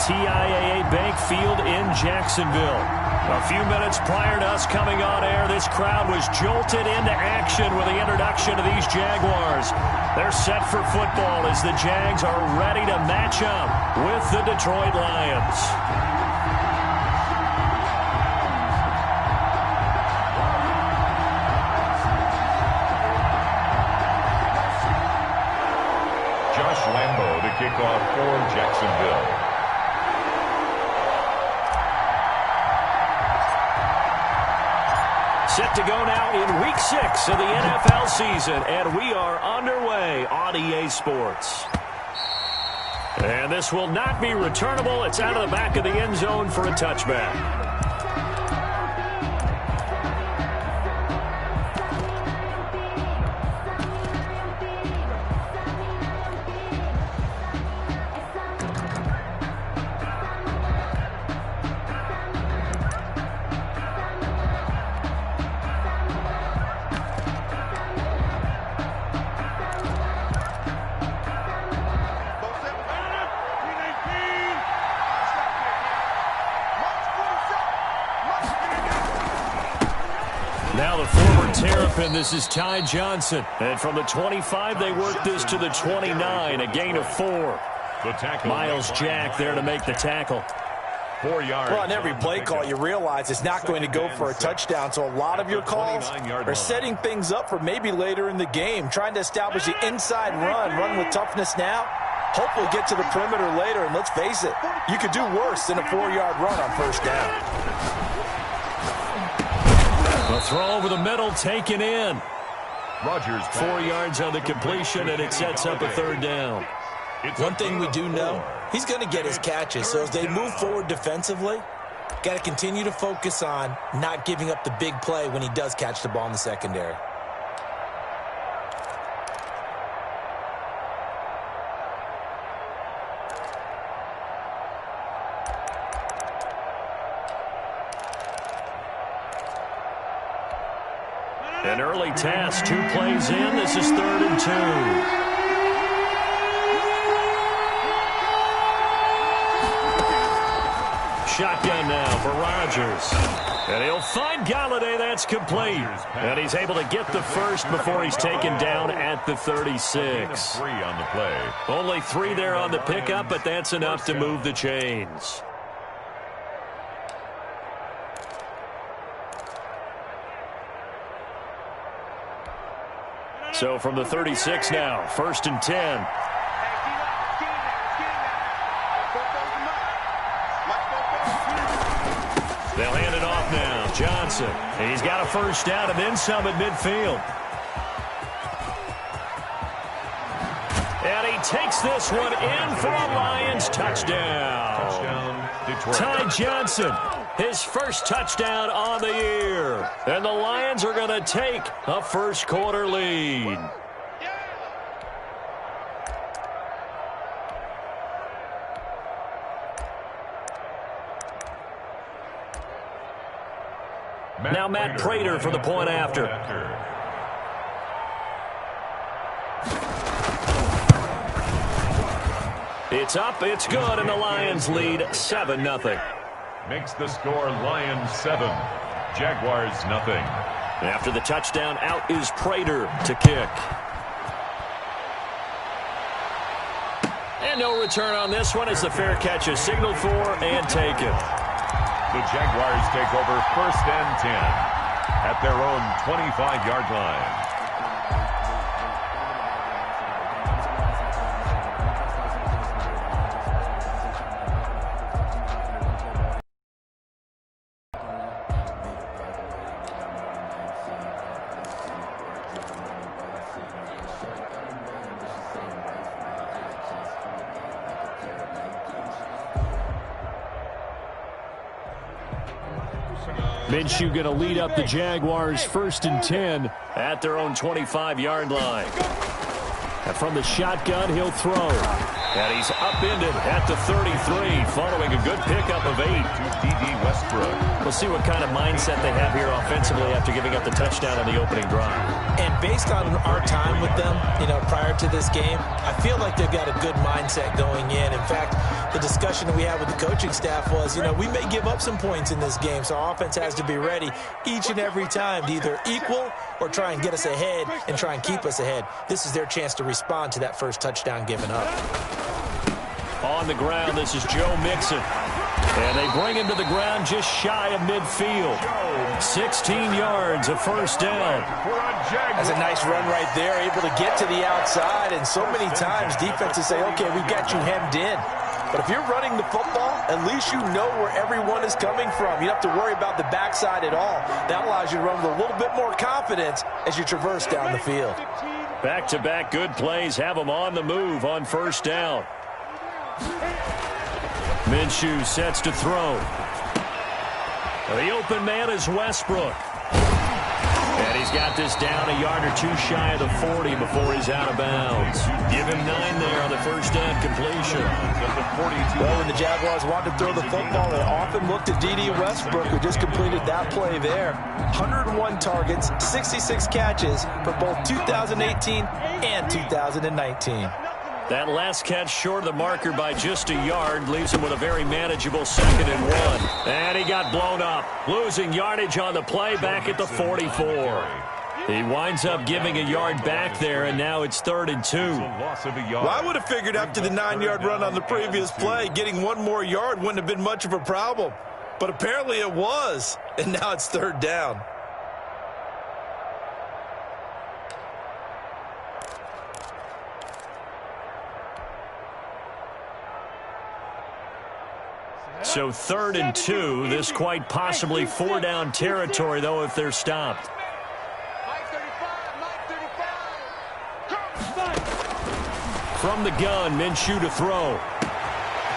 TIAA Bank Field in Jacksonville. A few minutes prior to us coming on air, this crowd was jolted into action with the introduction of these Jaguars. They're set for football as the Jags are ready to match up with the Detroit Lions. To kick off for Jacksonville. Set to go now in Week 6 of the NFL season, and we are underway on EA Sports. And this will not be returnable. It's out of the back of the end zone for a touchback. Now the forward Terrapin, this is Ty Johnson. And from the 25, they work this to the 29, a gain of 4. Miles Jack there to make the tackle. 4 yards. Well, on every play call, you realize it's not going to go for a touchdown. So a lot of your calls are setting things up for maybe later in the game, trying to establish the inside run with toughness now. Hopefully get to the perimeter later, and let's face it, you could do worse than a 4-yard run on first down. The throw over the middle taken in. Rodgers 4 yards on the completion, and it sets up a third down. One thing we do know, he's going to get his catches. So as they move forward defensively, got to continue to focus on not giving up the big play when he does catch the ball in the secondary. An early task, 2 plays in. This is 3rd and 2. Shotgun now for Rodgers. And he'll find Galladay. That's complete. And he's able to get the first before he's taken down at the 36. 3 on the play. Only 3 there on the pickup, but that's enough to move the chains. So from the 36 now, 1st and 10. They'll hand it off now. Johnson. He's got a first down and then some at midfield. And he takes this one in for a Lions touchdown. Detroit. Ty Johnson, his first touchdown on the year. And the Lions are going to take a first-quarter lead. Now Matt Prater for the point after. It's up, it's good, and the Lions lead 7-0. Makes the score Lions 7, Jaguars 0. After the touchdown, out is Prater to kick. And no return on this one as the fair catch is signaled for and taken. The Jaguars take over 1st and 10 at their own 25-yard line. Minshew going to lead up the Jaguars 1st and 10 at their own 25-yard line. And from the shotgun, he'll throw. And he's upended at the 33 following a good pickup of 8. To D.D. Westbrook. We'll see what kind of mindset they have here offensively after giving up the touchdown on the opening drive. And based on our time with them, prior to this game, I feel like they've got a good mindset going in. In fact, the discussion that we had with the coaching staff was, you know, we may give up some points in this game, so our offense has to be ready each and every time to either equal or try and get us ahead and try and keep us ahead. This is their chance to respond to that first touchdown given up. On the ground, this is Joe Mixon. And they bring him to the ground just shy of midfield. 16 yards, a first down. That's a nice run right there, able to get to the outside. And so many times defenses say, okay, we've got you hemmed in. But if you're running the football, at least you know where everyone is coming from. You don't have to worry about the backside at all. That allows you to run with a little bit more confidence as you traverse down the field. Back-to-back good plays have them on the move on first down. Minshew sets to throw. The open man is Westbrook. And he's got this down a yard or two shy of the 40 before he's out of bounds. Give him 9 there on the first down completion. Well, when the Jaguars want to throw the football, they often look to D.D. Westbrook, who just completed that play there. 101 targets, 66 catches for both 2018 and 2019. That last catch short of the marker by just a yard leaves him with a very manageable 2nd and 1. And he got blown up, losing yardage on the play back at the 44. He winds up giving a yard back there, and now it's 3rd and 2. Well, I would have figured after the 9-yard run on the previous play, getting 1 more yard wouldn't have been much of a problem. But apparently it was, and now it's 3rd down. So 3rd and 2, this quite possibly 4-down territory, though, if they're stopped. From the gun, Minshew to throw.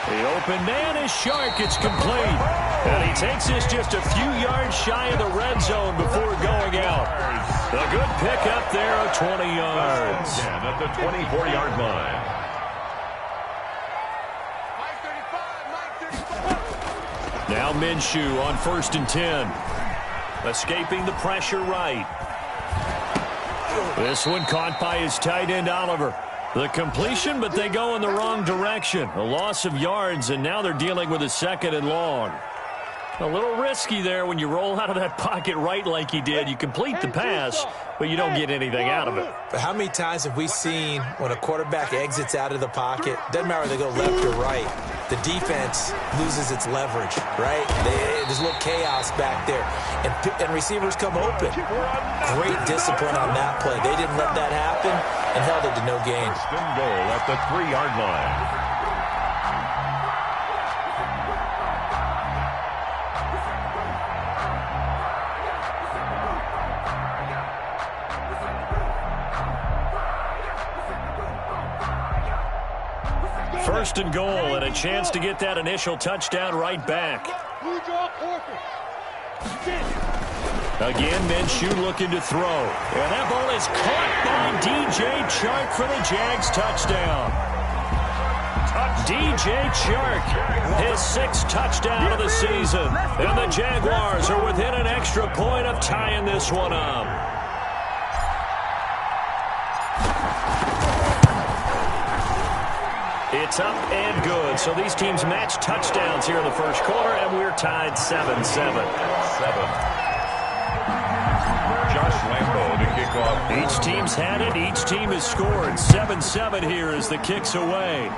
The open man is Shark. It's complete. And he takes this just a few yards shy of the red zone before going out. A good pickup there of 20 yards. At the 24-yard line. Now Minshew on 1st and 10. Escaping the pressure right. This one caught by his tight end, Oliver. The completion, but they go in the wrong direction. A loss of yards, and now they're dealing with a 2nd and long. A little risky there when you roll out of that pocket right like he did. You complete the pass, but you don't get anything out of it. But how many times have we seen when a quarterback exits out of the pocket, doesn't matter whether they go left or right, the defense loses its leverage, right? There's a little chaos back there, and receivers come open. Great discipline on that play. They didn't let that happen and held it to no gain. First and goal at the 3-yard line. First and goal, and a chance to get that initial touchdown right back. Again, Minshew looking to throw. And that ball is caught by DJ Chark for the Jags touchdown. DJ Chark, his 6th touchdown of the season. And the Jaguars are within an extra point of tying this one up. It's up and good. So these teams match touchdowns here in the first quarter, and we're tied 7-7. Josh Lambo to kick off. Each team's had it. Each team has scored. 7-7 here as the kick's away.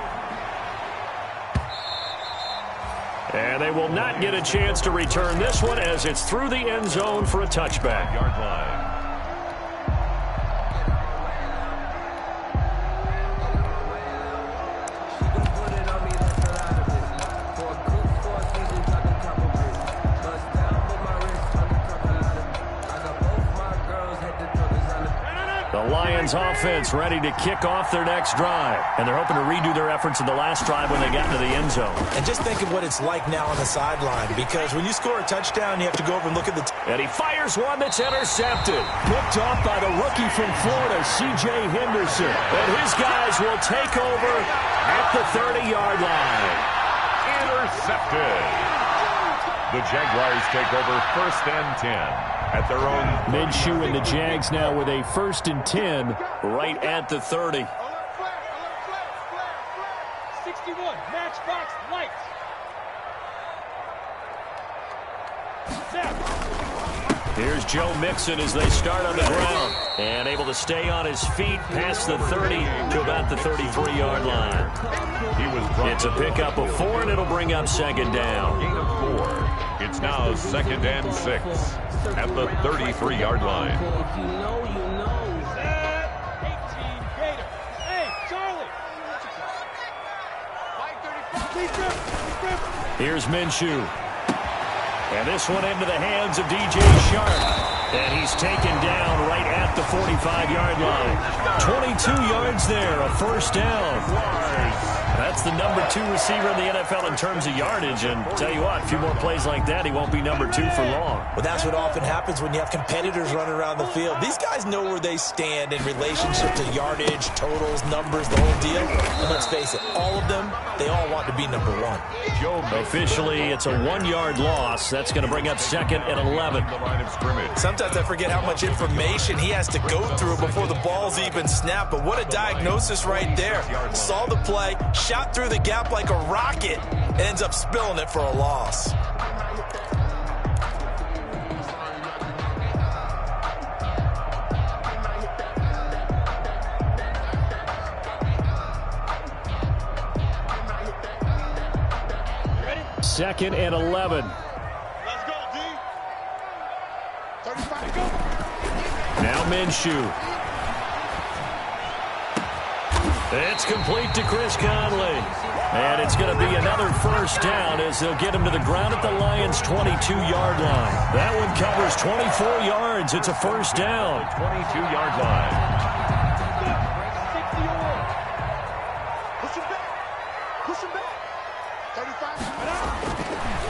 And they will not get a chance to return this one as it's through the end zone for a touchback. Yard line. Offense ready to kick off their next drive. And they're hoping to redo their efforts in the last drive when they got into the end zone. And just think of what it's like now on the sideline, because when you score a touchdown, you have to go over and look at the... And he fires one that's intercepted. Picked off by the rookie from Florida, C.J. Henderson. And his guys will take over at the 30-yard line. Intercepted. The Jaguars take over 1st and 10. At their own. Minshew and the Jags now with a 1st and 10 right at the 30. 61, match box. Here's Joe Mixon as they start on the ground. And able to stay on his feet past the 30 to about the 33-yard line. It's a pickup of 4, and it'll bring up second down. Gain of 4. It's now 2nd and 6 at the 33-yard line. Here's Minshew. And this one into the hands of DJ Sharp. And he's taken down right at the 45-yard line. 22 yards there, a first down. That's the number 2 receiver in the NFL in terms of yardage. And tell you what, a few more plays like that, he won't be number 2 for long. Well, that's what often happens when you have competitors running around the field. These guys know where they stand in relationship to yardage, totals, numbers, the whole deal. And let's face it, all of them, they all want to be number 1. Officially, it's a 1-yard loss. That's going to bring up 2nd and 11. Sometimes I forget how much information he has to go through before the ball's even snapped. But what a diagnosis right there. Saw the play, shot through the gap like a rocket, and ends up spilling it for a loss. Second and 11. Let's go, D. 35 to go. Now Minshew. It's complete to Chris Conley. And it's going to be another first down as they'll get him to the ground at the Lions' 22-yard line. That one covers 24 yards. It's a first down. 22-yard line.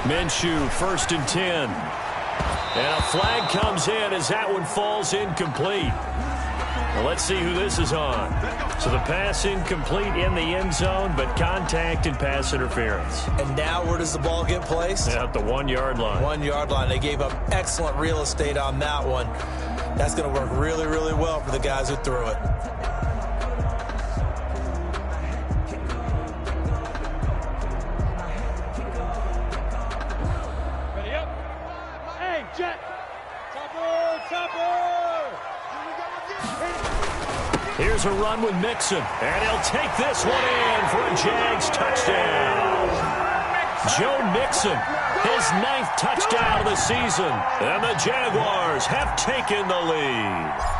Minshew, 1st and 10. And a flag comes in as that one falls incomplete. Well, let's see who this is on. So the pass incomplete in the end zone, but contact and pass interference. And now where does the ball get placed? At the 1-yard line. 1-yard line. They gave up excellent real estate on that one. That's going to work really, really well for the guys who threw it. Here's a run with Mixon, and he'll take this one in for a Jags touchdown. Joe Mixon, his 9th touchdown of the season, and the Jaguars have taken the lead.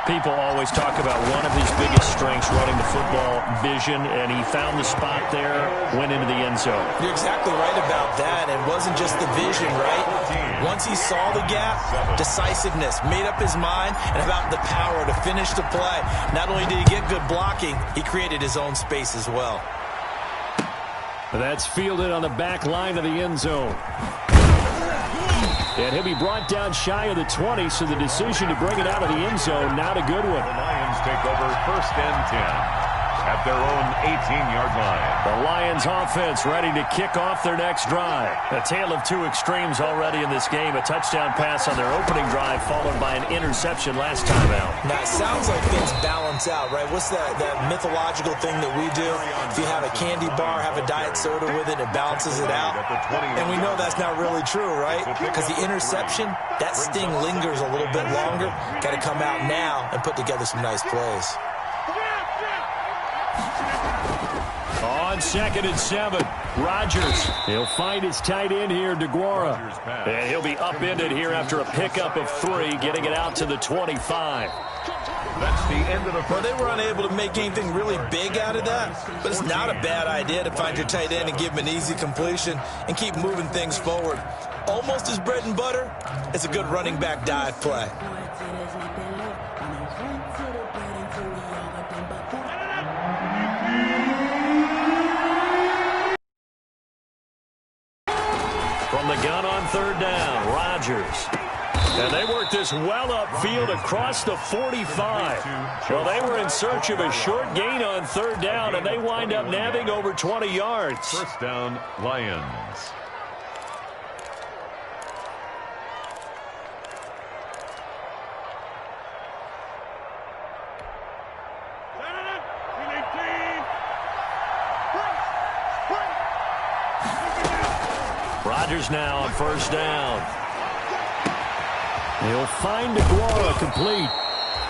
People always talk about one of his biggest strengths, running the football, vision, and he found the spot there, went into the end zone. You're exactly right about that. It wasn't just the vision, right? Once he saw the gap, decisiveness, made up his mind, and about the power to finish the play. Not only did he get good blocking, he created his own space as well. That's fielded on the back line of the end zone. And he'll be brought down shy of the 20, so the decision to bring it out of the end zone, not a good one. The Lions take over 1st and 10 at their own 18-yard line. The Lions offense ready to kick off their next drive. A tale of 2 extremes already in this game. A touchdown pass on their opening drive followed by an interception last time out. Now, it sounds like things balance out, right? What's that mythological thing that we do? If you have a candy bar, have a diet soda with it, it balances it out. And we know that's not really true, right? Because the interception, that sting lingers a little bit longer. Got to come out now and put together some nice plays. On 2nd and 7, Rodgers. He'll find his tight end here, DeGuara. And he'll be upended here after a pickup of 3, getting it out to the 25. That's the end of the first. Well, they were unable to make anything really big out of that, but it's not a bad idea to find your tight end and give him an easy completion and keep moving things forward. Almost his bread and butter. It's a good running back dive play. From the gun on 3rd down, Rodgers. And they worked this well upfield across the 45. Well, they were in search of a short gain on 3rd down, and they wind up nabbing over 20 yards. 1st down, Lions. Rodgers now on 1st down. He'll find DeGuara complete.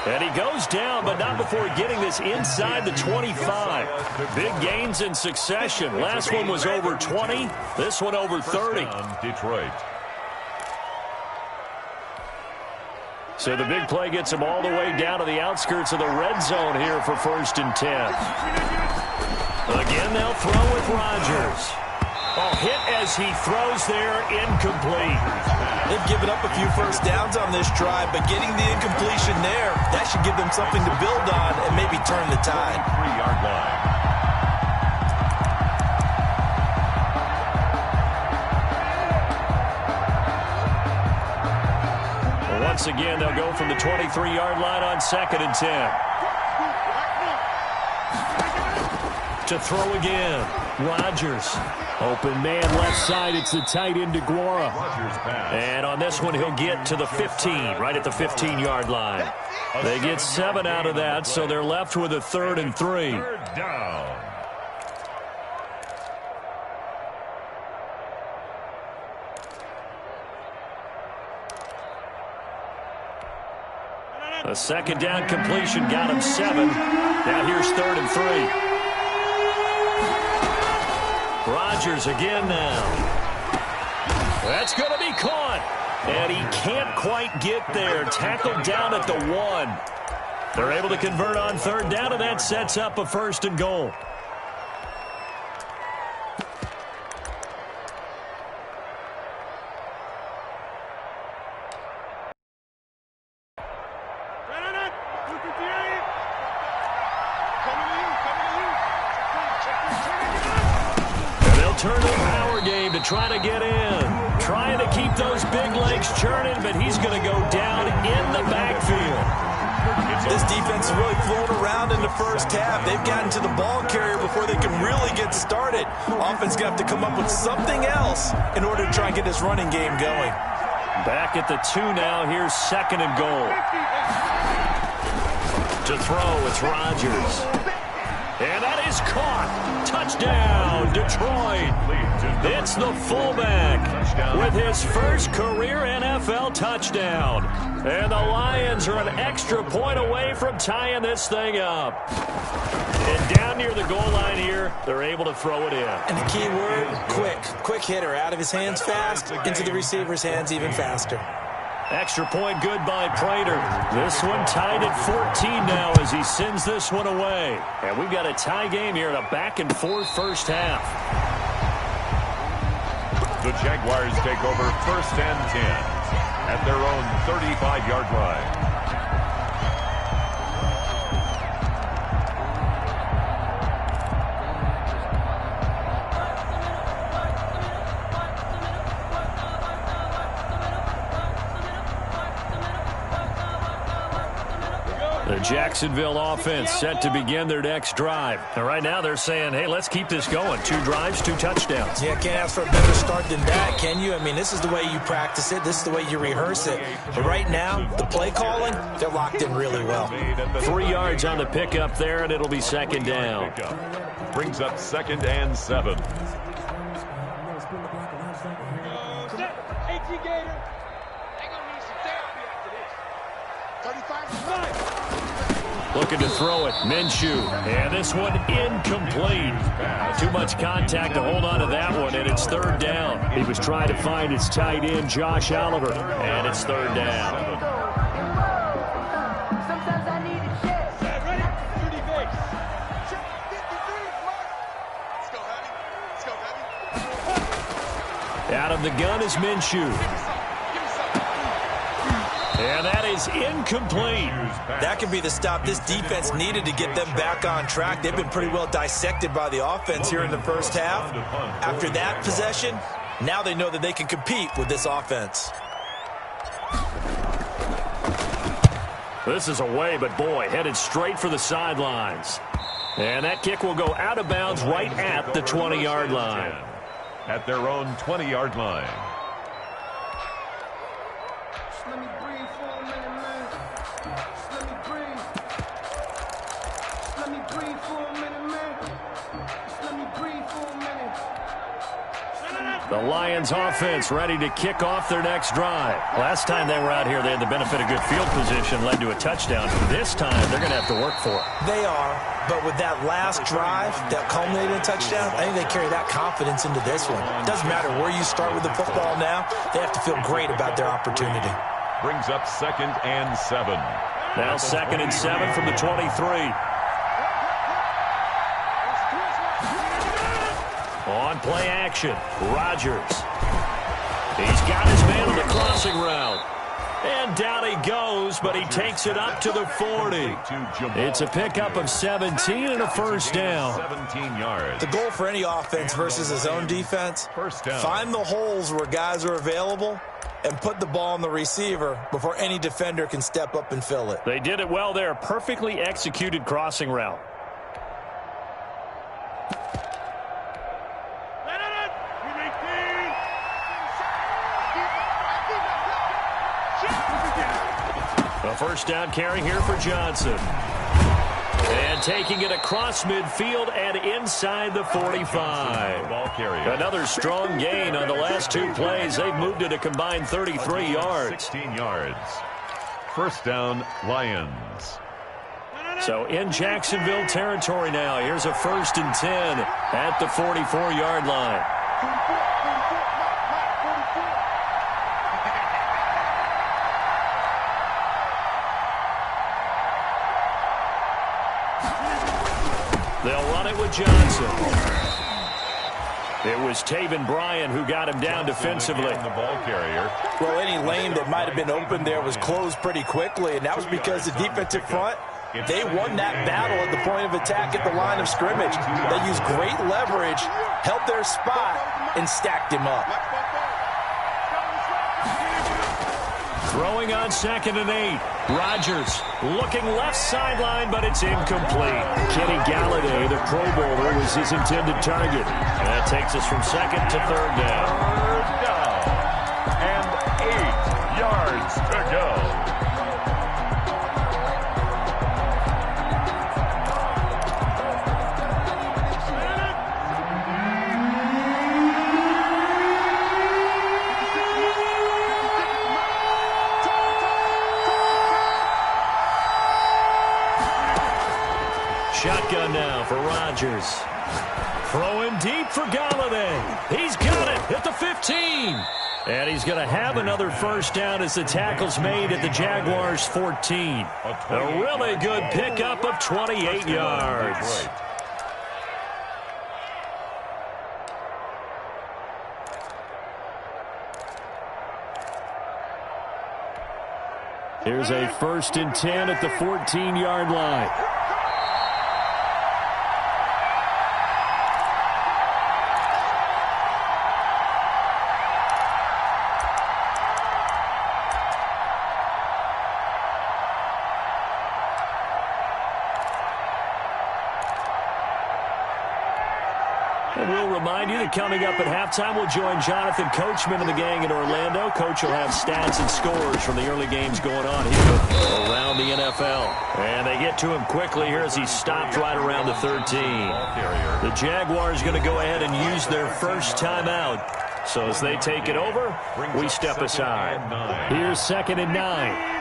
And he goes down, but not before getting this inside the 25. Big gains in succession. Last one was over 20. This one over 30. Detroit. So the big play gets him all the way down to the outskirts of the red zone here for 1st and 10. Again, they'll throw with Rodgers. Oh, hit as he throws there, incomplete. They've given up a few first downs on this drive, but getting the incompletion there, that should give them something to build on and maybe turn the tide. 3-yard line. Well, once again, they'll go from the 23-yard line on 2nd and 10. To throw again. Rodgers. Open man left side. It's the tight end DeGuara. And on this one, he'll get to the 15, right at the 15-yard line. They get 7 out of that, so they're left with a 3rd and 3. Third down. A 2nd down completion got him 7. Now here's 3rd and 3. Rodgers again now. That's going to be caught. And he can't quite get there. Tackled down at the 1. They're able to convert on 3rd down, and that sets up a 1st and goal. Turn the power game to try to get in. Trying to keep those big legs churning, but he's going to go down in the backfield. This defense has really flown around in the first half. They've gotten to the ball carrier before they can really get started. Offense going to have to come up with something else in order to try and get this running game going. Back at the 2 now. Here's 2nd and goal. To throw, it's Rodgers. And that is caught. Touchdown, Detroit. It's the fullback with his first career NFL touchdown. And the Lions are an extra point away from tying this thing up. And down near the goal line here, they're able to throw it in. And the key word, quick. Quick hitter. Out of his hands fast, into the receiver's hands even faster. Extra point good by Prater. This one tied at 14 now as he sends this one away. And we've got a tie game here in a back-and-forth first half. The Jaguars take over 1st and 10 at their own 35-yard line. The Jacksonville offense set to begin their next drive. And right now they're saying, hey, let's keep this going. 2 drives, 2 touchdowns. Yeah, can't ask for a better start than that, can you? I mean, this is the way you practice it. This is the way you rehearse it. But right now, the play calling, they're locked in really well. 3 yards on the pickup there, and it'll be 2nd down. Brings up 2nd and 7. Looking to throw it, Minshew. And this one incomplete. Too much contact to hold on to that one, and it's 3rd down. He was trying to find his tight end, Josh Oliver, and it's 3rd down. Out of the gun is Minshew. And that is incomplete. That could be the stop this defense needed to get them back on track. They've been pretty well dissected by the offense here in the first half. After that possession, now they know that they can compete with this offense. This is away, but boy, headed straight for the sidelines. And that kick will go out of bounds right at the 20-yard line. At their own 20-yard line. The Lions offense ready to kick off their next drive. Last time they were out here, they had the benefit of good field position, led to a touchdown. This time, they're going to have to work for it. They are, but with that last drive that culminated in a touchdown, I think they carry that confidence into this one. It doesn't matter where you start with the football now. They have to feel great about their opportunity. Brings up 2nd and 7. Now 2nd and 7 from the 23. On play action, Rodgers. He's got his man on the crossing route. And down he goes, but he takes it up to the 40. It's a pickup of 17 and a first down. 17 yards. The goal for any offense versus his own defense, find the holes where guys are available and put the ball on the receiver before any defender can step up and fill it. They did it well there. Perfectly executed crossing route. A first down carry here for Johnson. And taking it across midfield and inside the 45. Another strong gain on the last 2 plays. They've moved it a combined 33 yards. 16 yards. First down, Lions. So in Jacksonville territory now. Here's a 1st and 10 at the 44-yard line. They'll run it with Johnson. It was Taven Bryan who got him down defensively. The ball carrier. Well, any lane that might have been open there was closed pretty quickly, and that was because the defensive front, they won that battle at the point of attack at the line of scrimmage. They used great leverage, held their spot, and stacked him up. Throwing on 2nd and 8. Rodgers looking left sideline, but it's incomplete. Kenny Galladay, the Pro Bowler, was his intended target. And that takes us from 2nd to 3rd down. 3rd down. And 8 yards to go. Shotgun now for Rodgers. Throwing deep for Galladay. He's got it at the 15. And he's going to have another first down as the tackle's made at the Jaguars' 14. A really good pickup of 28 yards. Here's a 1st and 10 at the 14-yard line. We'll remind you that coming up at halftime, we'll join Jonathan Coachman and the gang in Orlando. Coach will have stats and scores from the early games going on here around the NFL. And they get to him quickly here as he stopped right around the 13. The Jaguars going to go ahead and use their first timeout. So as they take it over, we step aside. Here's 2nd and 9.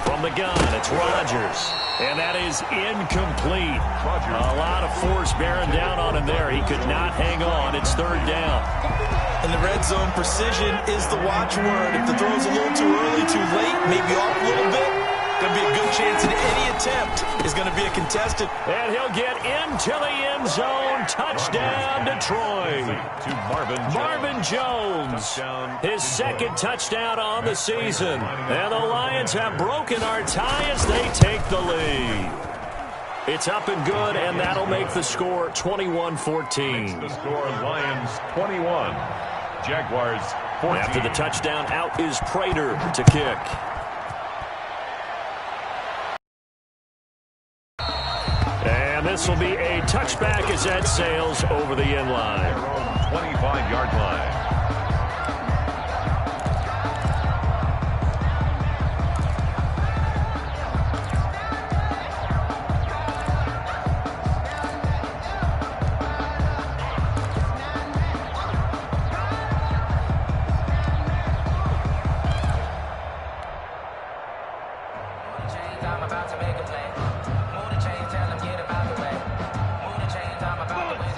From the gun, it's Rodgers. And that is incomplete. A lot of force bearing down on him there. He could not hang on. It's 3rd down. In the red zone, precision is the watchword. If the throw's a little too early, too late, maybe off a little bit, there'll be a good chance that any attempt is going to be a contested. And he'll get into the end zone. Touchdown, Detroit. To Marvin Jones. His 2nd touchdown on the season. And the Lions have broken our tie as they take the lead. It's up and good, and that'll make the score 21-14. The score, Lions 21. Jaguars 14. After the touchdown, out is Prater to kick. And this will be a touchback as that sails over the end line. 25-yard line.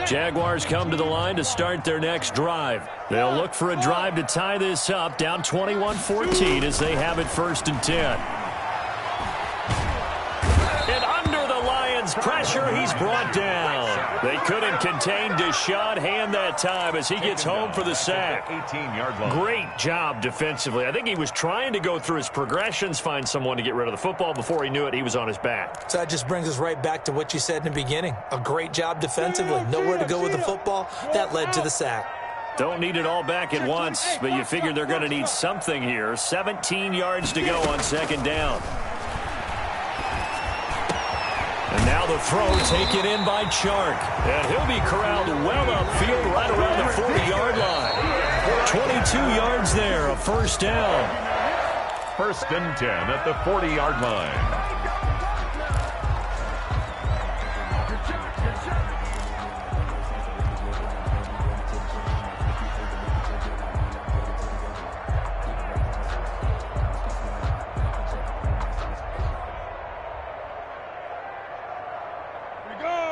Jaguars come to the line to start their next drive. They'll look for a drive to tie this up, down 21-14 as they have it 1st and 10. And under the Lions' pressure, he's brought down. They couldn't contain Deshaun Hand that time as he gets home for the sack. 18-yard line. Great job defensively. I think he was trying to go through his progressions, find someone to get rid of the football. Before he knew it, he was on his back. So that just brings us right back to what you said in the beginning. A great job defensively. Nowhere to go with the football. That led to the sack. Don't need it all back at once, but you figure they're going to need something here. 17 yards to go on 2nd down. And now the throw taken in by Chark. And he'll be corralled well upfield right around the 40-yard line. 22 yards there, a 1st down. 1st and 10 at the 40-yard line.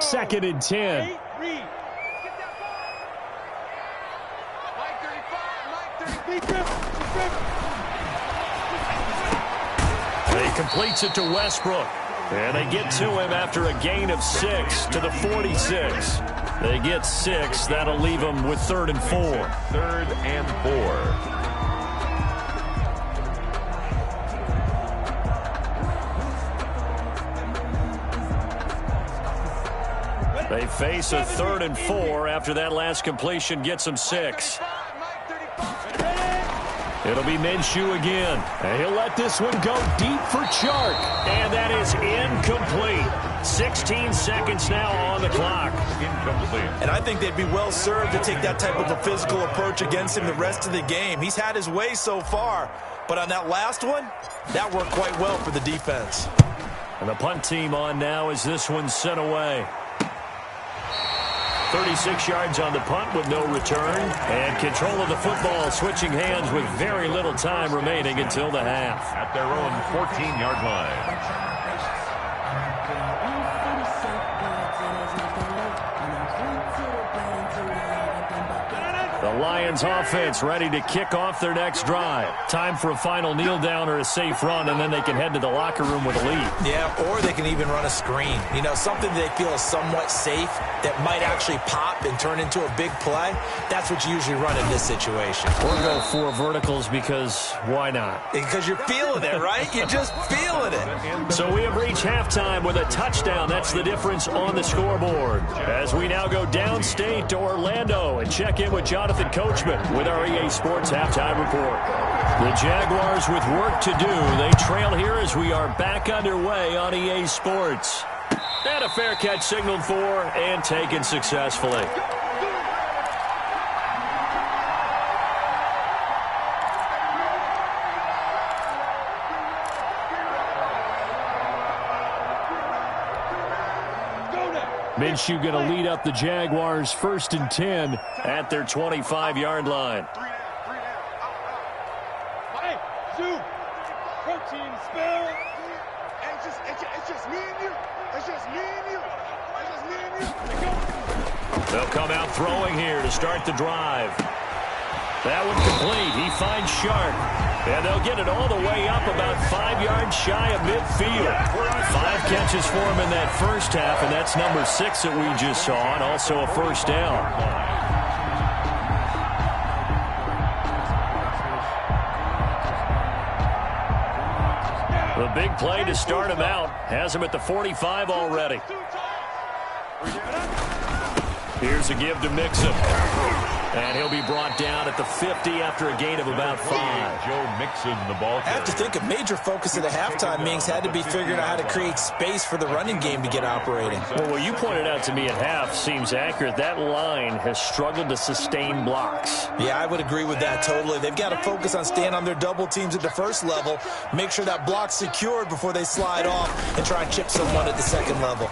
Second and 10. He completes it to Westbrook. And they get to him after a gain of 6 to the 46. They get 6. That'll leave them with 3rd and 4. 3rd and 4. They face a 3rd and 4 after that last completion gets them 6. It'll be Minshew again. And he'll let this one go deep for Chark. And that is incomplete. 16 seconds now on the clock. Incomplete. And I think they'd be well served to take that type of a physical approach against him the rest of the game. He's had his way so far. But on that last one, that worked quite well for the defense. And the punt team on now as this one's sent away. 36 yards on the punt with no return. And control of the football switching hands with very little time remaining until the half. At their own 14-yard line. The Lions offense ready to kick off their next drive. Time for a final kneel down or a safe run, and then they can head to the locker room with a lead. Yeah, or they can even run a screen. You know, something they feel is somewhat safe that might actually pop and turn into a big play. That's what you usually run in this situation. Or go 4 verticals because why not? Because you're feeling it, right? You're just feeling it. So we have reached halftime with a touchdown. That's the difference on the scoreboard. As we now go downstate to Orlando and check in with Jonathan Coachman with our EA Sports Halftime Report. The Jaguars with work to do. They trail here as we are back underway on EA Sports. And a fair catch signaled for and taken successfully. Minshew going to lead up the Jaguars 1st and 10 at their 25-yard line. Hey, Sue, protein spill. It's just me and you. It's just me and you. It's just me and you. They'll come out throwing here to start the drive. That one complete. He finds Sharp. And they'll get it all the way up about 5 yards shy of midfield. 5 catches for him in that first half, and that's number 6 that we just saw, and also a 1st down. The big play to start him out has him at the 45 already. Here's a give to Mixon. And he'll be brought down at the 50 after a gain of about 5. Joe Mixon, the ball. I have to think a major focus of the halftime meetings had to be figuring out how to create space for the running game to get operating. Well, what you pointed out to me at half seems accurate. That line has struggled to sustain blocks. Yeah, I would agree with that totally. They've got to focus on staying on their double teams at the first level, make sure that block's secured before they slide off and try and chip someone at the second level.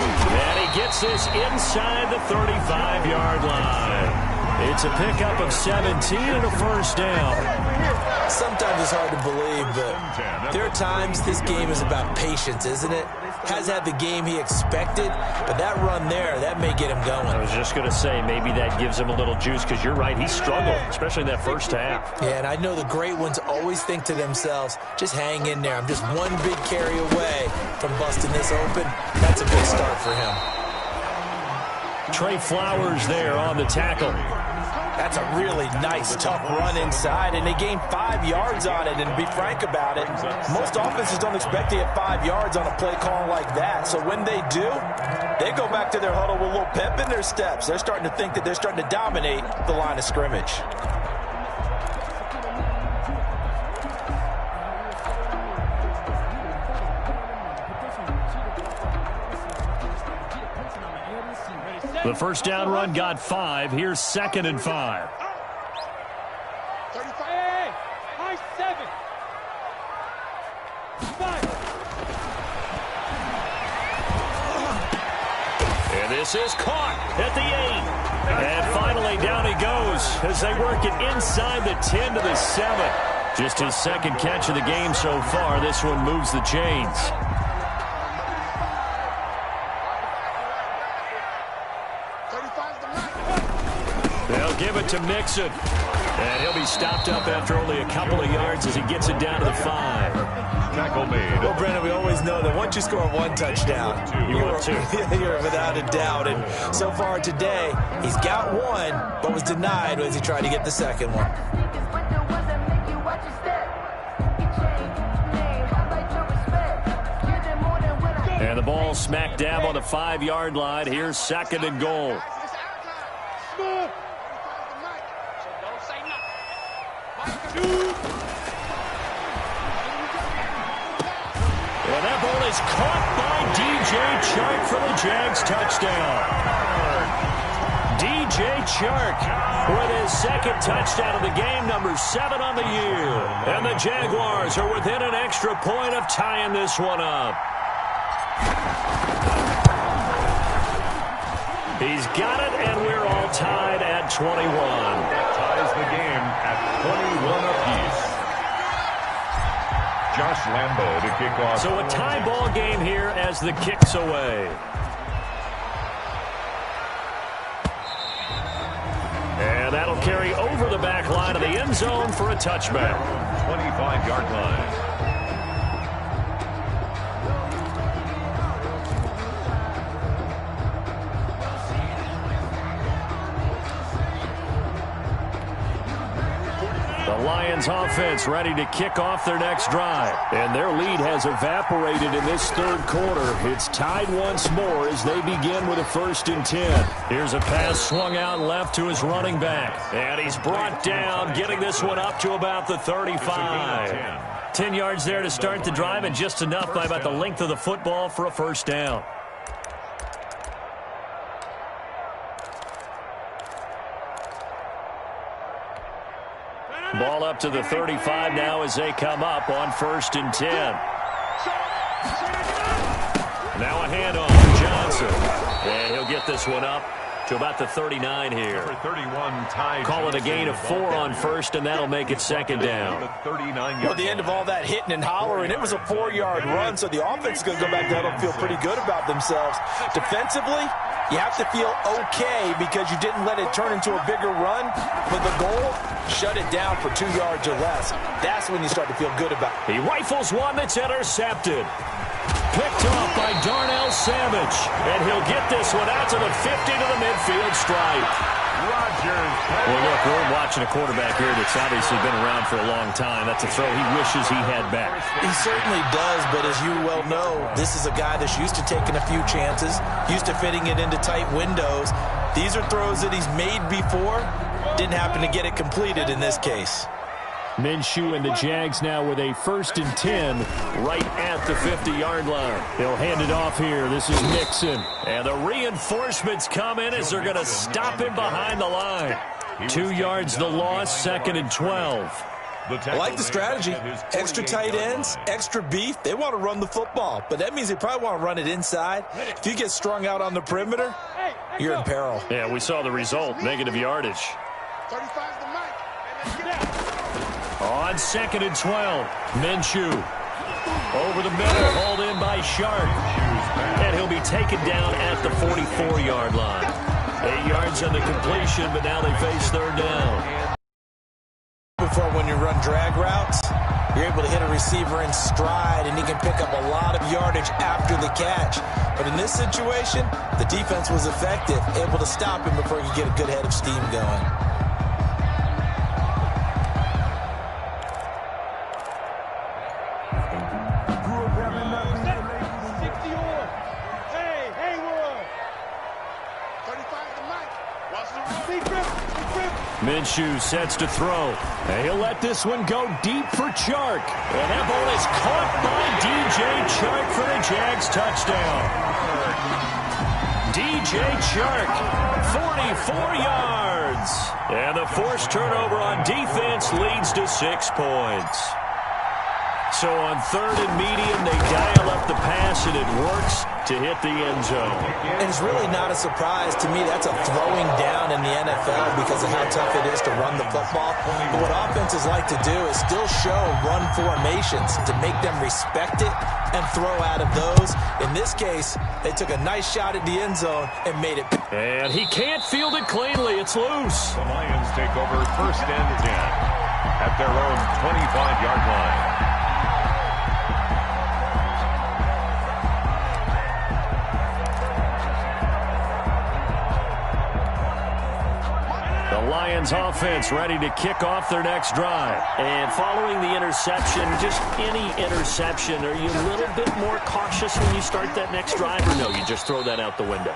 And he gets this inside the 35-yard line. It's a pickup of 17 and a 1st down. Sometimes it's hard to believe, but there are times this game is about patience, isn't it? has had the game he expected, but that run there, that may get him going. I was just going to say, maybe that gives him a little juice, because you're right, he struggled, especially in that first half. Yeah, and I know the great ones always think to themselves, just hang in there. I'm just one big carry away from busting this open. That's a good start for him. Trey Flowers there on the tackle. That's a really nice, tough run inside, and they gained 5 yards on it. And to be frank about it, most offenses don't expect to get 5 yards on a play call like that. So when they do, they go back to their huddle with a little pep in their steps. They're starting to think that they're starting to dominate the line of scrimmage. The first down run got 5. Here's 2nd and 5. 35. Hey, high 7. 5. And this is caught at the 8. And finally down he goes as they work it inside the 10 to the 7. Just his 2nd catch of the game so far. This one moves the chains. They'll give it to Mixon. And he'll be stopped up after only a couple of yards as he gets it down to the 5. Tackle made. Well, Brandon, we always know that once you score 1 touchdown, you're without a doubt. And so far today, he's got 1, but was denied as he tried to get the 2nd one. And the ball smack dab on the 5-yard line. Here's 2nd and goal. And that ball is caught by DJ Chark for the Jags touchdown. DJ Chark with his 2nd touchdown of the game, number 7 on the year. And the Jaguars are within an extra point of tying this one up. He's got it, and we're all tied at 21. That ties the game at 21 apiece. Josh Lambo to kick off. So a tie ball game here as the kick's away. And that'll carry over the back line of the end zone for a touchback. 25-yard line. The Lions offense ready to kick off their next drive. And their lead has evaporated in this 3rd quarter. It's tied once more as they begin with a 1st and 10. Here's a pass swung out left to his running back. And he's brought down, getting this one up to about the 35. 10 yards there to start the drive, and just enough by about the length of the football for a 1st down. Ball up to the 35 now as they come up on 1st and 10. Now a handoff to Johnson. And he'll get this one up to about the 39 here. Number 31 tied. Call it a gain of 4 on 1st, and that'll make it 2nd down. Well, the end of all that hitting and hollering, it was a 4-yard run, so the offense is going to go back there and feel pretty good about themselves. Defensively, you have to feel okay because you didn't let it turn into a bigger run, but the goal, shut it down for 2 yards or less. That's when you start to feel good about it. He rifles one that's intercepted. Picked off by Darnell Savage. And he'll get this one out to the 50 to the midfield stripe. Rodgers. Well, look, we're watching a quarterback here that's obviously been around for a long time. That's a throw he wishes he had back. He certainly does, but as you well know, this is a guy that's used to taking a few chances, used to fitting it into tight windows. These are throws that he's made before. Didn't happen to get it completed in this case. Minshew and the Jags now with a 1st and 10 right at the 50-yard line. They'll hand it off here. This is Mixon. And the reinforcements come in as they're going to stop him behind the line. 2 yards the loss, 2nd and 12. I like the strategy. Extra tight ends, extra beef. They want to run the football, but that means they probably want to run it inside. If you get strung out on the perimeter, you're in peril. Yeah, we saw the result, negative yardage. 35's the mic. And let's get out. On 2nd and 12, Minshew. Over the middle, hauled in by Sharp. be taken down at the 44-yard line. 8 yards on the completion, but now they face third down. Before, when you run drag routes, you're able to hit a receiver in stride, and he can pick up a lot of yardage after the catch. But in this situation, the defense was effective, able to stop him before he could get a good head of steam going. Minshew sets to throw. And he'll let this one go deep for Chark. And that ball is caught by DJ Chark for the Jags touchdown. DJ Chark, 44 yards. And the forced turnover on defense leads to 6 points. So on 3rd and medium, they dial up the pass, and it works to hit the end zone. And it's really not a surprise to me. That's a throwing down in the NFL because of how tough it is to run the football. But what offenses like to do is still show run formations to make them respect it and throw out of those. In this case, they took a nice shot at the end zone and made it. And he can't field it cleanly. It's loose. The Lions take over 1st and 10 at their own 25-yard line. Lions offense ready to kick off their next drive. And following the interception, just any interception, are you a little bit more cautious when you start that next drive, or no, you just throw that out the window?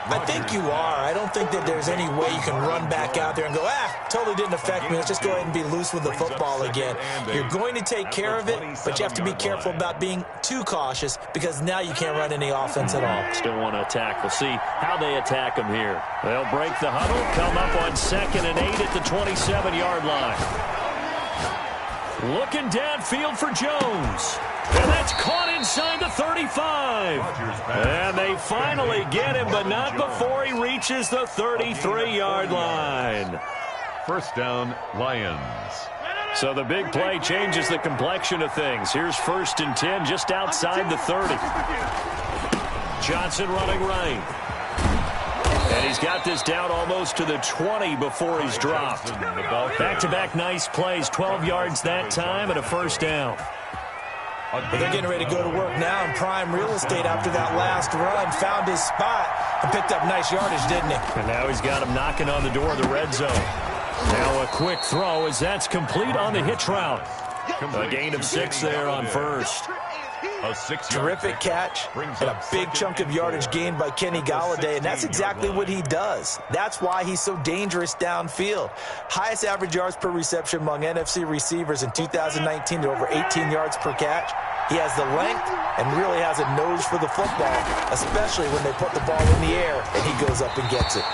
I think you are. I don't think that there's any way you can run back out there and go, totally didn't affect me. Let's just go ahead and be loose with the football again. You're going to take care of it, but you have to be careful about being too cautious because now you can't run any offense at all. Still want to attack. We'll see how they attack them here. They'll break the huddle, come up on 2nd and 8 at the 27-yard line. Looking downfield for Jones. And that's caught inside the 35. And they finally get him, but not before he reaches the 33-yard line. 1st down, Lions. So the big play changes the complexion of things. Here's 1st and 10 just outside the 30. Johnson running right. And he's got this down almost to the 20 before he's dropped. Back-to-back nice plays, 12 yards that time and a 1st down. But they're getting ready to go to work now in prime real estate after that last run. Found his spot and picked up nice yardage, didn't he? And now he's got him knocking on the door of the red zone. Now a quick throw as that's complete on the hitch route. A gain of 6 there on 1st. Terrific catch and a big chunk of yardage gained by Kenny Golladay, and that's exactly what he does. That's why he's so dangerous downfield. Highest average yards per reception among NFC receivers in 2019 to over 18 yards per catch. He has the length and really has a nose for the football, especially when they put the ball in the air and he goes up and gets it.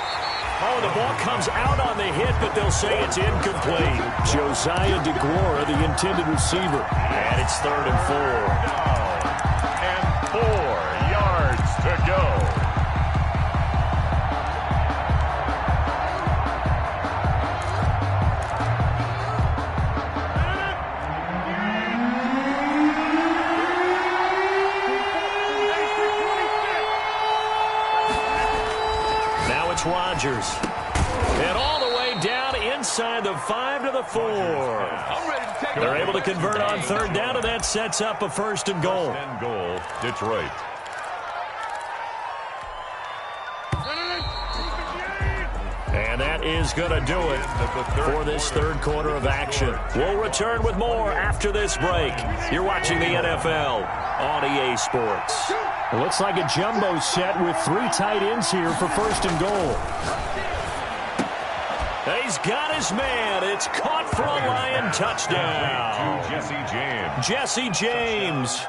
Oh, the ball comes out on the hit, but they'll say it's incomplete. Josiah DeGuara, the intended receiver. And it's 3rd and 4. 4 yards to go. Now it's Rodgers. And all the way down inside the 5 to the 4. They're able to convert on 3rd down, and that sets up a 1st and goal. 1st and goal, Detroit. And that is going to do it for this 3rd quarter of action. We'll return with more after this break. You're watching the NFL on EA Sports. It looks like a jumbo set with 3 tight ends here for 1st and goal. He's got his man. It's caught for a Lion touchdown. Jesse James,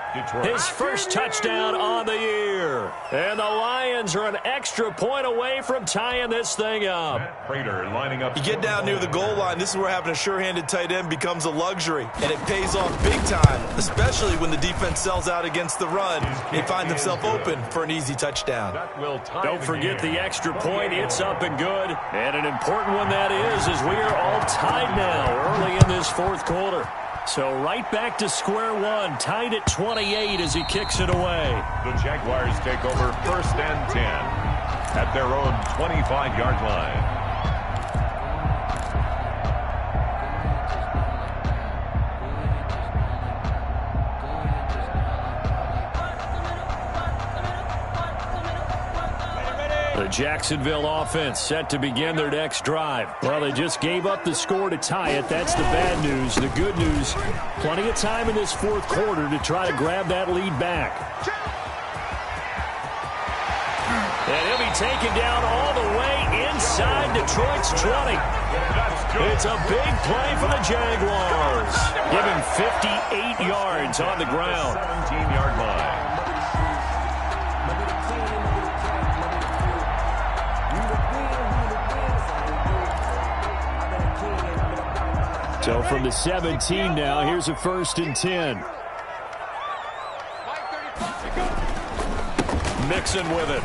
his first touchdown on the year. And the Lions are an extra point away from tying this thing up. You get down near the goal line, this is where having a sure-handed tight end becomes a luxury. And it pays off big time, especially when the defense sells out against the run. And he finds himself open for an easy touchdown. Don't forget the extra point. It's up and good. And an important one that is, as we are all tied now early in this 4th quarter. So right back to square one, tied at 28 as he kicks it away. The Jaguars take over 1st and 10 at their own 25-yard line. The Jacksonville offense set to begin their next drive. Well, they just gave up the score to tie it. That's the bad news. The good news, plenty of time in this fourth quarter to try to grab that lead back. And he'll be taken down all the way inside Detroit's 20. It's a big play for the Jaguars. Give him 58 yards on the ground. 17-yard line. So from the 17 now, here's a 1st and 10. Mixon with it.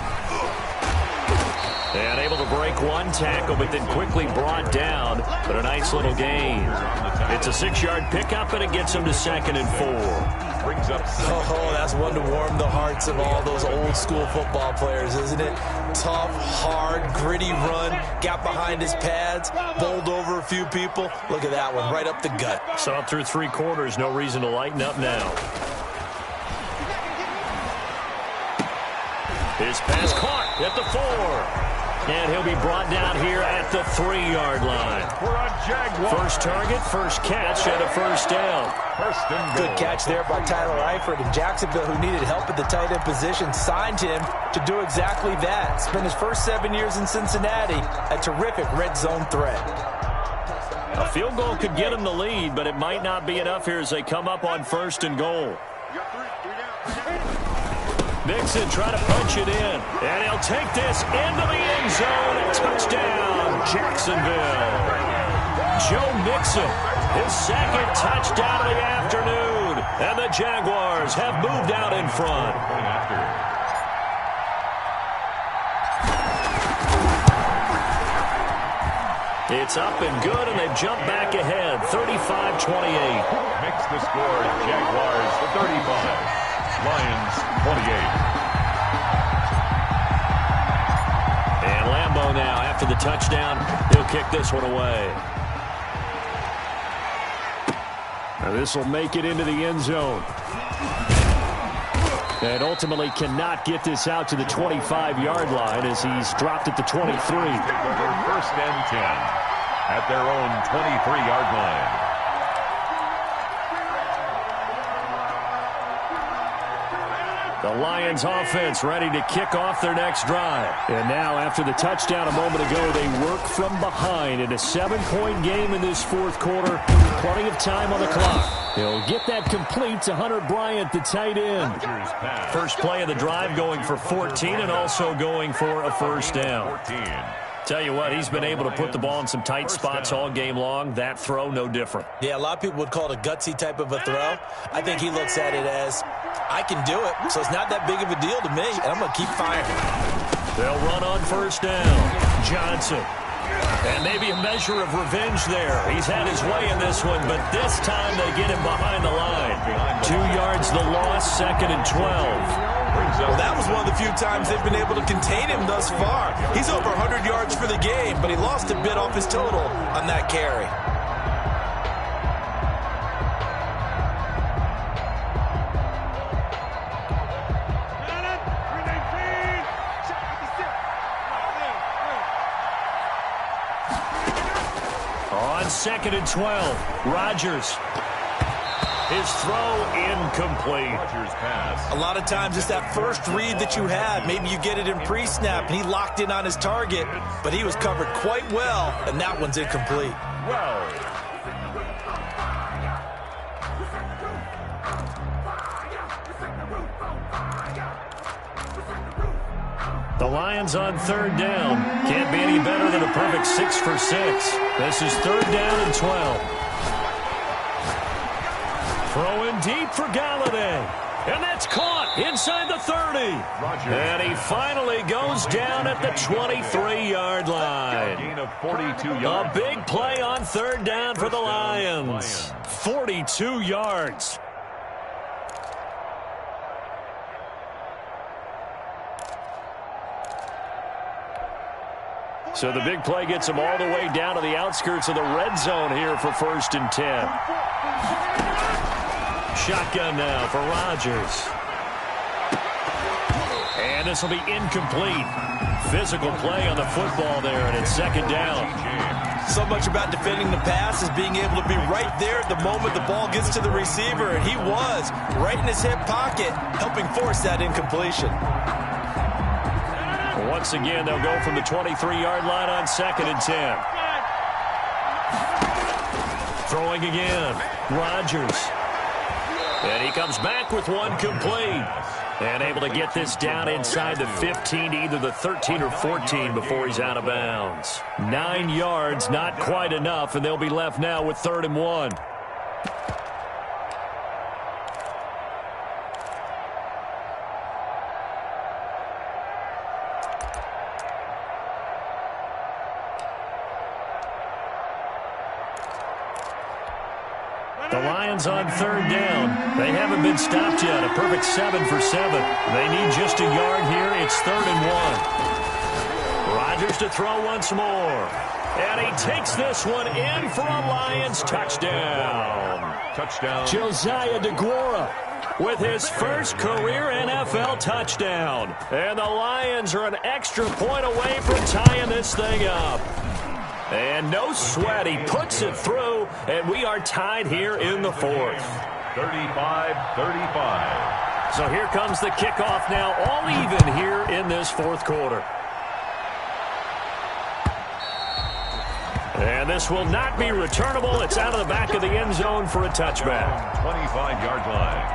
And able to break one tackle, but then quickly brought down. But a nice little gain. It's a 6-yard pickup, and it gets him to 2nd and 4. Brings up. Oh, that's one to warm the hearts of all those old-school football players, isn't it? Tough, hard, gritty run. Got behind his pads, bowled over a few people. Look at that one, right up the gut. Saw through 3 quarters, no reason to lighten up now. His pass caught at the 4. And he'll be brought down here at the 3-yard line. We're on Jaguars. First target, first catch, and a 1st down. First and goal. Good catch there by Tyler Eifert. And Jacksonville, who needed help at the tight end position, signed him to do exactly that. Spent his first 7 years in Cincinnati, a terrific red zone threat. A field goal could get him the lead, but it might not be enough here as they come up on 1st and goal. Mixon trying to punch it in, and he'll take this into the end zone. Touchdown, Jacksonville. Joe Mixon, his 2nd touchdown of the afternoon, and the Jaguars have moved out in front. It's up and good, and they've jumped back ahead, 35-28. Makes the score, Jaguars 35. Lions 28. And Lambeau now, after the touchdown, he'll kick this one away. Now this will make it into the end zone. And ultimately cannot get this out to the 25-yard line as he's dropped at the 23. Take over 1st and 10 at their own 23-yard line. The Lions offense ready to kick off their next drive. And now after the touchdown a moment ago, they work from behind in a 7-point game in this fourth quarter. Plenty of time on the clock. He'll get that complete to Hunter Bryant, the tight end. First play of the drive going for 14 and also going for a 1st down. Tell you what, he's been able to put the ball in some tight spots all game long. That throw, no different. Yeah, a lot of people would call it a gutsy type of a throw. I think he looks at it as, I can do it, so it's not that big of a deal to me, and I'm going to keep firing. They'll run on 1st down. Johnson. And maybe a measure of revenge there. He's had his way in this one, but this time they get him behind the line. 2 yards the loss, 2nd and 12. Well, that was one of the few times they've been able to contain him thus far. He's over 100 yards for the game, but he lost a bit off his total on that carry. On 2nd and 12, Rodgers. His throw incomplete. Rodgers pass. A lot of times it's that first read that you have. Maybe you get it in pre-snap, and he locked in on his target, but he was covered quite well, and that one's incomplete. Well. The Lions on 3rd down. Can't be any better than a perfect 6 for 6. This is 3rd down and 12. Throwing deep for Galladay. And that's caught inside the 30. Rodgers. And he finally goes down at the 23-yard line. Gain of 42 yards. A big play on 3rd down for the Lions. 42 yards. So the big play gets him all the way down to the outskirts of the red zone here for 1st and 10. Shotgun now for Rodgers. And this will be incomplete. Physical play on the football there, and it's 2nd down. So much about defending the pass is being able to be right there at the moment the ball gets to the receiver, and he was right in his hip pocket, helping force that incompletion. Once again, they'll go from the 23-yard line on 2nd and 10. Throwing again, Rodgers. And he comes back with one complete. And able to get this down inside the 15, either the 13 or 14 before he's out of bounds. 9 yards, not quite enough, and they'll be left now with 3rd and 1. The Lions on 3rd down. They haven't been stopped yet. A perfect 7 for 7. They need just a yard here. It's 3rd and 1. Rodgers to throw once more. And he takes this one in for a Lions touchdown. Touchdown. Josiah DeGuara with his first career NFL touchdown. And the Lions are an extra point away from tying this thing up. And no sweat, he puts it through, and we are tied here in the 4th. 35-35. So here comes the kickoff now, all even here in this 4th quarter. And this will not be returnable. It's out of the back of the end zone for a touchback. 25-yard line.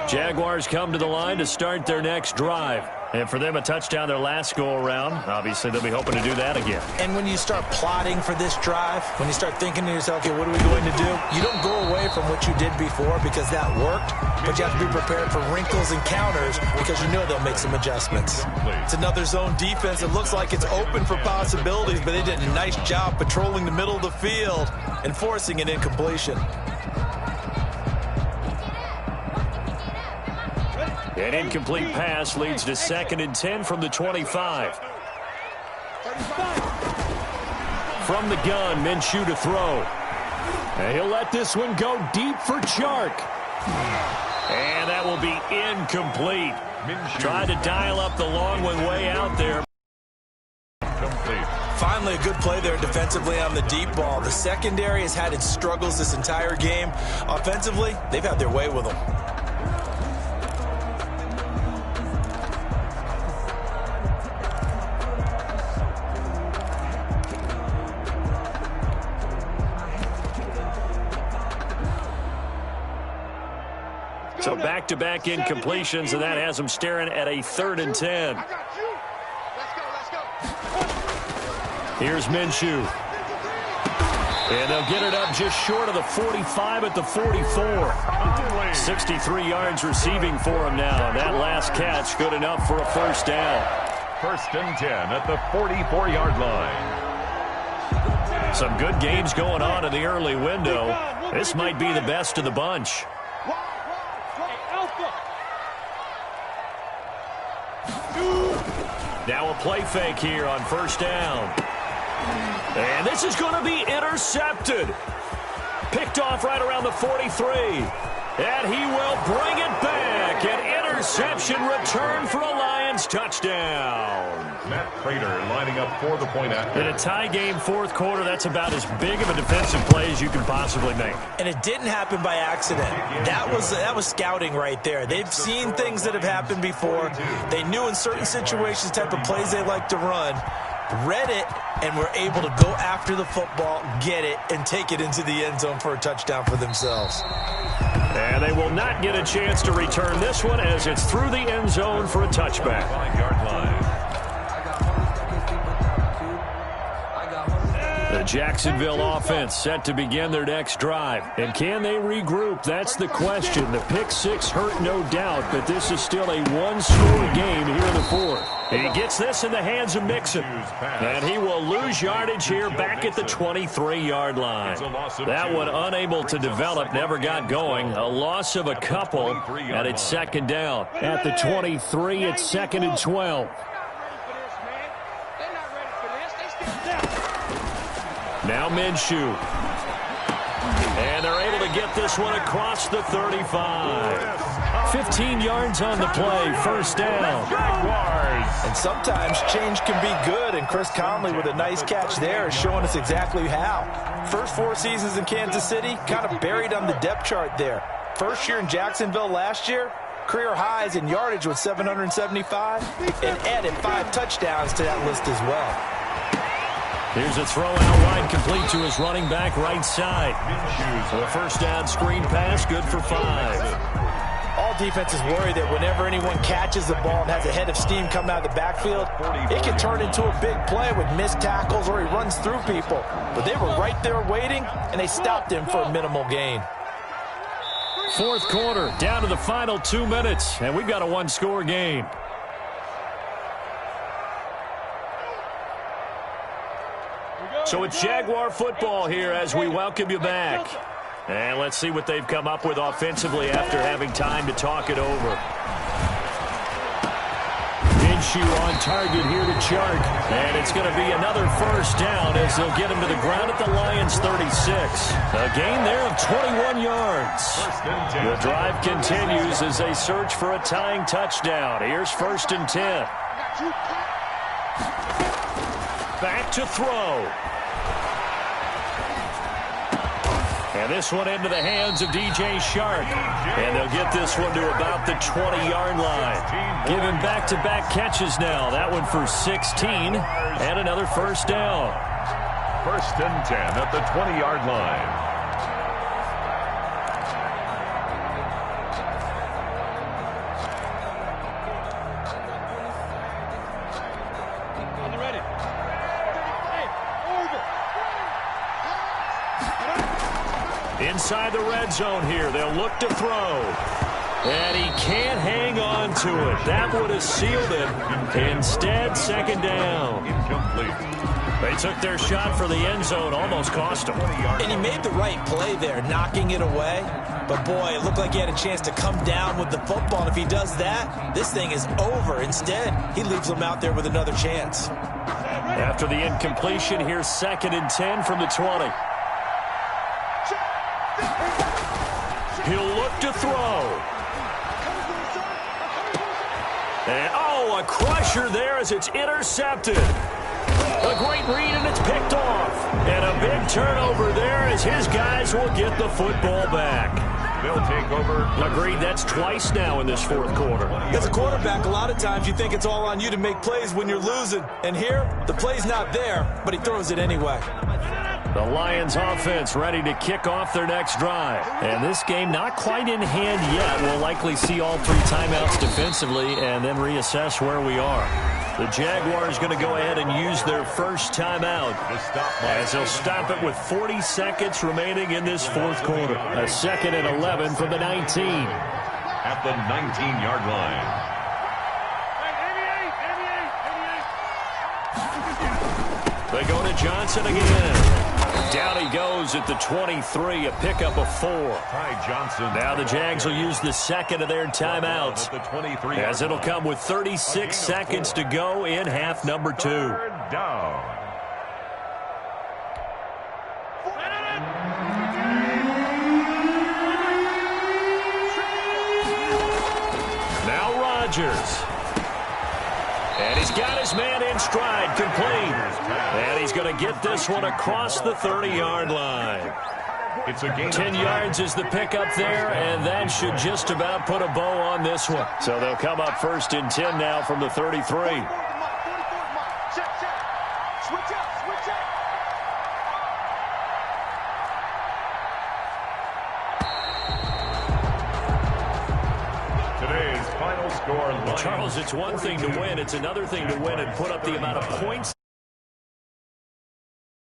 Jaguars come to the line to start their next drive. And for them, a touchdown their last go-around. Obviously, they'll be hoping to do that again. And when you start plotting for this drive, when you start thinking to yourself, okay, what are we going to do? You don't go away from what you did before because that worked, but you have to be prepared for wrinkles and counters because you know they'll make some adjustments. It's another zone defense. It looks like it's open for possibilities, but they did a nice job patrolling the middle of the field and forcing an incompletion. An incomplete pass leads to 2nd and 10 from the 25. From the gun, Minshew to throw. And he'll let this one go deep for Chark. And that will be incomplete. Tried to dial up the long one way out there. Finally, a good play there defensively on the deep ball. The secondary has had its struggles this entire game. Offensively, they've had their way with them. So back-to-back incompletions, and that has them staring at a 3rd and 10. Here's Minshew. And they'll get it up just short of the 45 at the 44. 63 yards receiving for him now. That last catch good enough for a 1st down. 1st and 10 at the 44-yard line. Some good games going on in the early window. This might be the best of the bunch. Now a play fake here on 1st down. And this is going to be intercepted. Picked off right around the 43. And he will bring it back. An interception return for a Lions touchdown. Matt Prater lining up for the point after. In a tie game 4th quarter, that's about as big of a defensive play as you can possibly make. And it didn't happen by accident. That was scouting right there. They've seen things that have happened before. They knew in certain situations the type of plays they like to run. Read it, and were able to go after the football, get it, and take it into the end zone for a touchdown for themselves. And they will not get a chance to return this one as it's through the end zone for a touchback. 5-yard line. The The Jacksonville offense set to begin their next drive. And can they regroup? That's the question. The pick six hurt, no doubt, but this is still a one-score game here in the fourth. He gets this in the hands of Mixon. And he will lose yardage here back at the 23-yard line. That one unable to develop, never got going. A loss of a couple, and it's second down. At the 23, it's second and 12. Now Minshew. And they're able to get this one across the 35. 15 yards on the play, first down. And sometimes change can be good, and Chris Conley with a nice catch there is showing us exactly how. First 4 seasons in Kansas City, kind of buried on the depth chart there. First year in Jacksonville last year, career highs in yardage with 775, and added 5 touchdowns to that list as well. Here's a throw out wide, complete to his running back right side. For a first down screen pass, good for 5. All defenses worry that whenever anyone catches the ball and has a head of steam coming out of the backfield, it can turn into a big play with missed tackles or he runs through people. But they were right there waiting, and they stopped him for a minimal gain. Fourth quarter, down to the final 2 minutes, and we've got a one-score game. So it's Jaguar football here as we welcome you back. And let's see what they've come up with offensively after having time to talk it over. Minshew on target here to Chark. And it's going to be another first down as they'll get him to the ground at the Lions' 36. A gain there of 21 yards. The drive continues as they search for a tying touchdown. Here's first and 10. Back to throw. And this one into the hands of DJ Chark. And they'll get this one to about the 20-yard line. Giving back-to-back catches now. That one for 16 and another first down. First and 10 at the 20-yard line. Inside the red zone here, they'll look to throw. And he can't hang on to it. That would have sealed it. Instead, second down. Incomplete. They took their shot for the end zone, almost cost him. And he made the right play there, knocking it away. But, boy, it looked like he had a chance to come down with the football. And if he does that, this thing is over. Instead, he leaves him out there with another chance. After the incompletion, here's second and 10 from the 20. He'll look to throw. And, a crusher there as it's intercepted. A great read, and it's picked off. And a big turnover there as his guys will get the football back. They'll take over. Agreed, that's twice now in this fourth quarter. As a quarterback, a lot of times you think it's all on you to make plays when you're losing. And here, the play's not there, but he throws it anyway. The Lions offense ready to kick off their next drive. And this game not quite in hand yet. We'll likely see all 3 timeouts defensively and then reassess where we are. The Jaguars going to go ahead and use their first timeout as they'll stop it with 40 seconds remaining in this fourth quarter. A second and 11 from the 19. At the 19-yard line. They go to Johnson again. Down he goes at the 23, a pickup of 4. Ty Johnson. Now the Jags will use the second of their timeouts as it'll come with 36 seconds to go in half number 2. Down. Now Rodgers. And he's got his man in stride, complete. And he's going to get this one across the 30-yard line. It's a gain. 10 yards is the pickup there, and that should just about put a bow on this one. So they'll come up first and 10 now from the 33. Charles, it's one thing to win. It's another thing to win and put up the amount of points